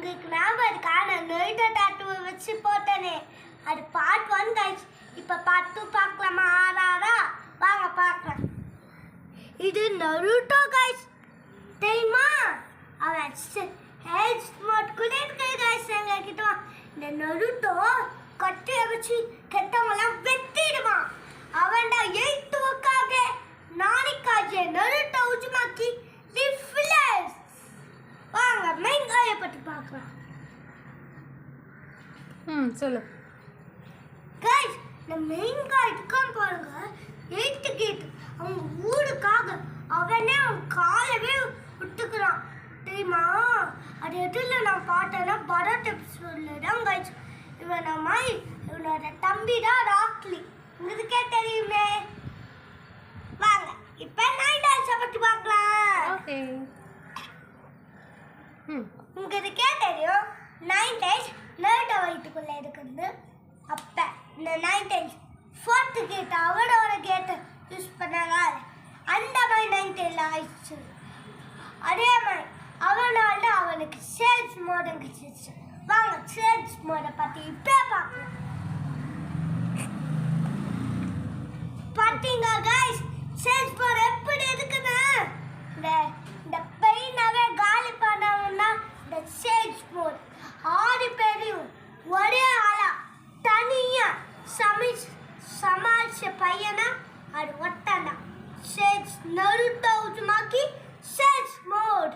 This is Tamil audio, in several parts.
உங்களுக்கு ஞாபகம் இருக்கா? நான் நருட்டோ டாட்டூ வச்சு போட்டேனே, அது பார்ட் 1 गाइस. இப்போ பார்ட் 2 பார்க்கலாமா? ஆறாரா வாங்க பார்க்கலாம். இது நருட்டோ गाइस. தெரியுமா? அவன் ஹெட் மோட் கூட இருக்கு गाइस. எங்க கிட்ட இந்த நருட்டோ கட்டிய வச்சு கெட்டவங்களாம் வெட்டிடுவான். அவன்டா 8 வக்காக நானிக்காஜே நருட்டோ உஜுமாக்கி லிஃப்லெஸ். வாங்க மெயின் காயை பற்றி பார்க்கலாம். சொல்லு गाइस. இந்த மெயின் காய் இருக்கான் பாருங்க, 8 கேட். அவங்க ஊருக்காக அவனே அவன் காலவே விட்டுக்கிறான் தெரியுமா? அது எதுல நான் பார்த்தேன்னா பரத் எபிசோட்ல தான் गाइस. இவனோட தம்பி தான் ராக்லி. உங்களுக்கே தெரியுமே. வாங்க இப்போ நைன் டைல்ஸை பற்றி பார்க்கலாம். ஓகே. உங்களுக்கே தெரியும் நைன் டைல்ஸ் நருட்டோ வயிற்றுக்குள்ள இருக்குது. அப்ப இந்த நைன் டைல்ஸ் 4th கேட் அவனோட கேட்டை யூஸ் பண்ணாங்க. அந்த மாதிரி நைன் டைல் ஆயிடுச்சு. அதே மாதிரி அவனால அவனுக்கு சேல்ஸ் மோடம் கிடைச்சிச்சு. வாங்க சேல்ஸ் மோட பற்றி இப்போ பார்க்கலாம். பார்த்தீங்க गाइस, சேல்ஸ் மோட் எப்படி இருக்குன்னு? இந்த பெயினாவே காலி பண்ணவன்னா இந்த சேல்ஸ் மோட் 6 பேரையும் ஒரே ஆளா தனியா சமாளிச்ச பையனா அது ஒட்டனா சேல்ஸ் நருட்டோ உஜுமாக்கி சேல்ஸ் மோட்.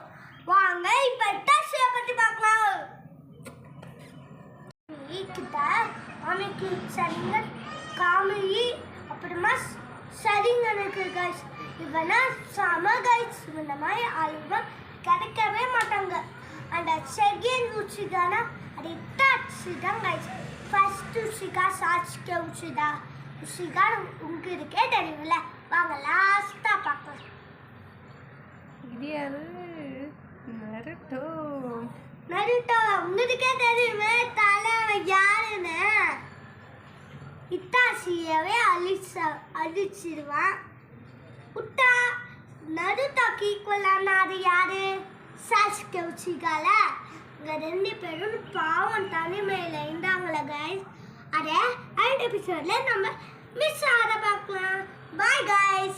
வாங்க இப்போ டஸ்ஸை பற்றி பார்க்கலாம். கிட்ட அவனுக்கு சரிங்க காமெடி அப்புறமா சரிங்க இருக்கு गाइस. இவனா சம गाइस. இந்த மாதிரி ஆளுங்க கிடைக்கவே மாட்டாங்க. அந்த செகண்ட் உச்சிகானா அது டச்சு தான் गाइस. ஃபர்ஸ்ட் உச்சிகா சாட்சிக்க உச்சிகா உங்களுக்கே தெரியும்ல. வாங்க லாஸ்டா பார்க்கலாம். இது யாரு? நருட்டோ. நருட்டோ உங்களுக்கே தெரியுமே தலைவன் யாருன்னு. இத்தாசியவே அழிச்சிடுவான். உட்டா நருட்டோக்கு ஈக்குவலான அது யாரு? சாஸ்கே உச்சிகால. இங்க 2 பேரும் பாவம் தனிமையில இருந்தாங்களே गाइस. அதே அடுத்த எபிசோட்ல நம்ம மிஸ் ஆட பார்க்கலாம். By guys.